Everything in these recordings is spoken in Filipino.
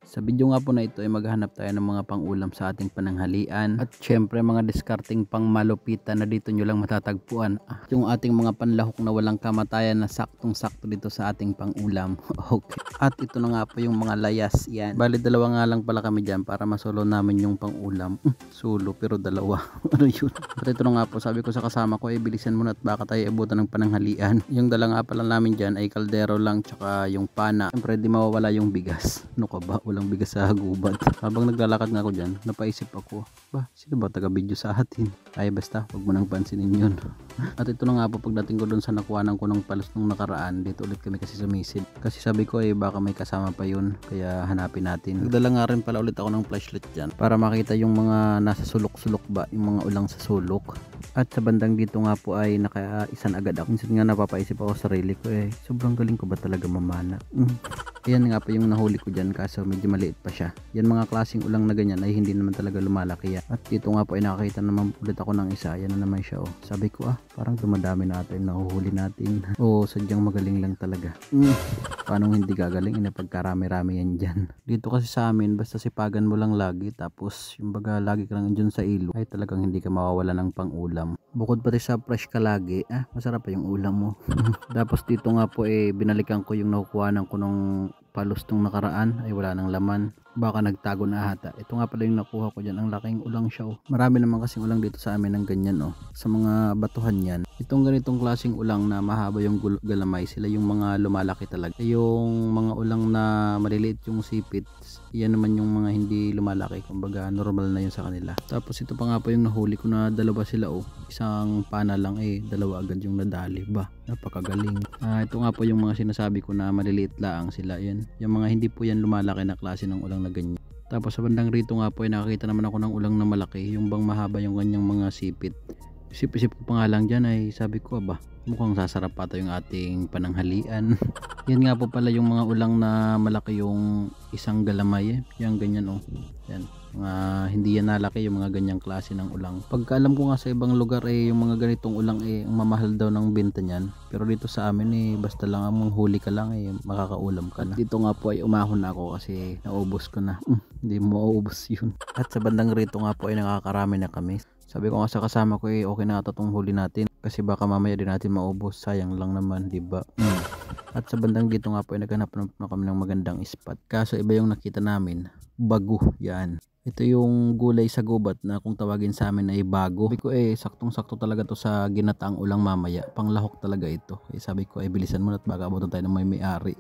Sa video nga po na ito ay maghahanap tayo ng mga pang-ulam sa ating pananghalian. At syempre mga diskarting pang malupitan na dito nyo lang matatagpuan. Yung ating mga panlahok na walang kamatayan na saktong-sakto dito sa ating pang-ulam. Okay. At ito na nga po yung mga layas yan. Bali dalawa nga lang pala kami dyan para masolo namin yung pang-ulam. Sulo pero dalawa. Ano yun? At ito na nga po, sabi ko sa kasama ko ay bilisan mo na at baka tayo abutan ng pananghalian. Yung dala nga pala namin dyan ay kaldero lang tsaka yung pana. Siyempre di mawawala yung bigas. Ano ka ba? Walang bigas sa gubat. Habang naglalakad nga ako dyan, napaisip ako, sino ba taga-video sa atin? Ay basta, wag mo nang pansinin yun. At ito na nga po, pagdating ko dun sa nakuhanan ko ng palos nung nakaraan, dito ulit kami kasi sumisid. Kasi sabi ko baka may kasama pa yun, kaya hanapin natin. Nagdala nga rin pala ulit ako ng flashlight dyan para makita yung mga nasa sulok-sulok ba, yung mga ulang sa sulok. At sa bandang dito nga po ay nakaisan agad ako. Minsan nga napapaisip ako sa sarili ko sobrang galing ko ba talaga mamana? Ayan nga po yung nahuli ko dyan, kaso medyo maliit pa siya. Yan mga klaseng ulang na ganyan ay hindi naman talaga lumalaki yan. At dito nga po ay nakakita naman ulit ako ng isa. Yan na naman siya Sabi ko parang dumadami natin, nahuhuli natin. Sadyang magaling lang talaga. Paano hindi gagaling? Pagkarami-rami yan dyan. Dito kasi sa amin, basta sipagan mo lang lagi, tapos yung baga lagi ka lang dyan sa ilo, ay talagang hindi ka mawawala ng pang-ulam. Bukod pati sa fresh ka lagi, masarap pa yung ulam mo. Tapos dito nga po binalikan ko yung nakukuhanan ko nung palos nung nakaraan, ay wala nang laman. Baka nagtago na ata. Ito nga pala yung nakuha ko dyan. Ang laking ulang siya Marami naman kasing ulang dito sa amin ng ganyan Sa mga batuhan yan. Itong ganitong klaseng ulang na mahaba yung galamay, sila yung mga lumalaki talaga. Yung mga ulang na maliliit yung sipit, yan naman yung mga hindi lumalaki. Kumbaga normal na yun sa kanila. Tapos ito pa nga po yung nahuli ko na dalawa sila Isang pana lang dalawa agad yung nadali. Napakagaling. Ito nga po yung mga sinasabi ko na maliliit lang sila. Yan. Yung mga hindi po yan lumalaki na klase ng ulang na ganyan. Tapos sa bandang rito nga po nakakita naman ako ng ulang na malaki, yung bang mahaba yung kanyang mga sipit. Isip-isip ko pa nga lang dyan sabi ko mukhang sasarap pa yung ating pananghalian. Yan nga po pala yung mga ulang na malaki yung isang galamay yan ganyan yan. Hindi yan nalaki yung mga ganyang klase ng ulang. Pagkaalam ko nga sa ibang lugar yung mga ganitong ulang ang mamahal daw ng benta niyan. Pero dito sa amin basta lang ang huli ka lang makakaulam ka na. At dito nga po ay umahon na ako kasi naubos ko na. Hindi mo maubos yun. At sa bandang rito nga po ay nakakarami na kami. Sabi ko nga sa kasama ko okay na ata tong huli natin kasi baka mamaya din natin maubos, sayang lang naman, diba? At sa bandang dito nga po ay naghanap na kami ng magandang spot, kaso iba yung nakita namin, bago yan. Ito yung gulay sa gubat na kung tawagin sa amin ay bago. Sabi ko saktong-sakto talaga to sa ginataang ulang mamaya, panglahok talaga ito. Sabi ko bilisan mo na at baka abutan tayo ng may-ari.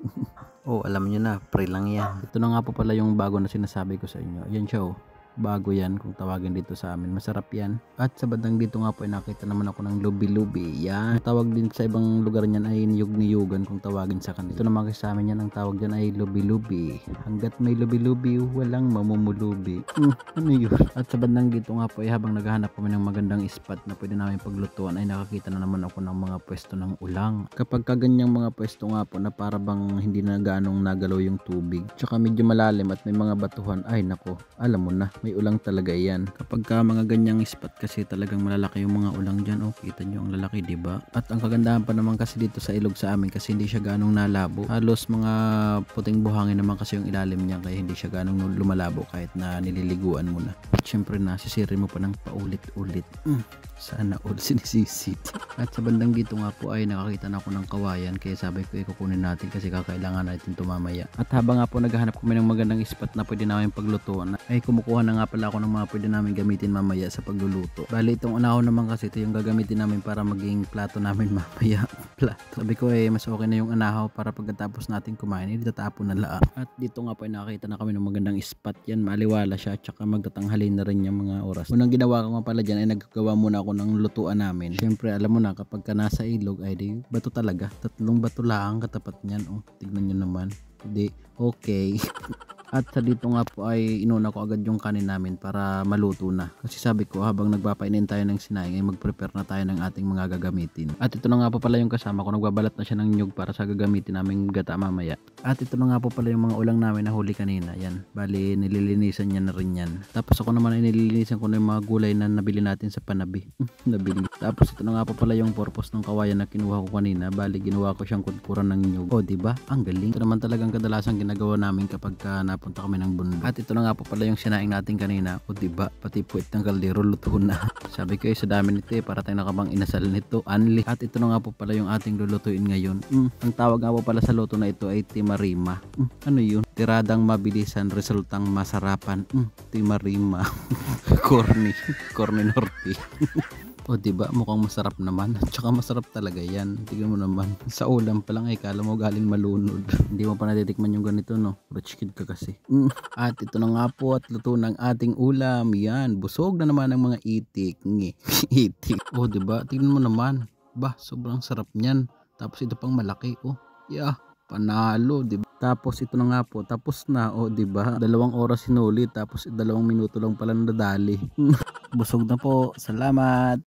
Alam nyo na, pre lang yan. Ito na nga po pala yung bago na sinasabi ko sa inyo. Yan siya bago yan kung tawagin dito sa amin, masarap yan. At sa bandang dito nga po ay nakita naman ako ng lubi-lubi yan. Ang tawag din sa ibang lugar niyan ay niyog-niyugan kung tawagin sa kanila. Ito naman kasi sa amin yan, ang tawag dyan ay lubi-lubi. Hanggat may lubi-lubi walang mamumulubi. Ano yun? At sa bandang dito nga po ay habang naghahanap kami ng magandang spot na pwede namin paglutuan ay nakakita na naman ako ng mga pwesto ng ulang. Kapag kaganyang mga pwesto nga po na para bang hindi na ganong nagalaw yung tubig, tsaka medyo malalim at may mga batuhan, ay nako, alam mo na, may ulang talaga yan. Kapag mga ganyang spot kasi talagang malalaki yung mga ulang dyan. Kita nyo ang lalaki, diba? At ang kagandahan pa naman kasi dito sa ilog sa amin kasi hindi siya ganong nalabo. Halos mga puting buhangin naman kasi yung ilalim niya, kaya hindi siya ganong lumalabo kahit na nililiguan mo na. At syempre nasisiri mo pa ng paulit-ulit. Sana all sinisisit. At sa bandang dito nga po ay nakakita na ako ng kawayan, kaya sabi ko kukunin natin kasi kakailangan natin tumamaya. At habang nga po naghahanap kami ng magandang spot na pwede namin paglutuan, ay kumukuha na nga pala ako ng mga pwede namin gamitin mamaya sa pagluluto. Bali itong unahon naman kasi ito yung gagamitin namin para maging plato namin mamaya. Plato. Sabi ko mas okay na yung anahaw para pagkatapos natin kumain itatapon na lang. At dito nga po ay nakakita na kami ng magandang spot yan, maliwala siya, tsaka magtatanghalin na rin yung mga oras. Unang ginawa ko nga pala dyan ay naggawa muna ako ng lutuan namin. Syempre alam mo na kapag ka nasa ilog ay di bato talaga, 3 bato lang katapat niyan. Tignan nyo naman, di okay. At sa dito nga po ay inuna ko agad yung kanin namin para maluto na. Kasi sabi ko habang nagpapainin tayo ng sinaing ay mag-prepare na tayo ng ating mga gagamitin. At ito na nga po pala yung kasama ko, nagbabalat na siya ng nyug para sa gagamitin naming gata mamaya. At ito na nga po pala yung mga ulang namin na huli kanina. Yan, bali nililinisan niya na rin yan. Tapos ako naman ay nililinisan ko na yung mga gulay na nabili natin sa Panabi. Nabili. Tapos ito na nga po pala yung purpose ng kawayan na kinuha ko kanina. Bali ginawa ko siyang kudkuran ng nyug. O diba? Ang galing. Ito naman talagang kadalasan ginagawa namin kapag napunta kami ng bundok. At ito na nga po pala yung sinaing natin kanina. O diba? Pati puwit ng kaldero luto na. Sabi ko sa dami nito para tayo nakabang inasal nito. Anli. At ito na nga po pala yung ating lulutuin ngayon. Ang tawag nga po pala sa luto na ito ay timarima. Ano yun? Tiradang mabilisan, resultang masarapan. Timarima. Corny Norte. O diba, mukhang masarap naman. Tsaka masarap talaga yan. Tignan mo naman. Sa ulam pa lang kala mo galing malunod. Hindi mo pa natitikman yung ganito, no? Rich kid ka kasi. At ito na nga po at luto ng ating ulam. Yan, busog na naman ng mga itik. Itik. O diba, tignan mo naman. Bah, sobrang sarap niyan. Tapos ito pang malaki. Oh, yeah. Panalo, diba? Tapos ito na nga po, tapos na, o diba? 2 oras sinulit, tapos 2 minuto lang pala nadali. Busog na po, salamat!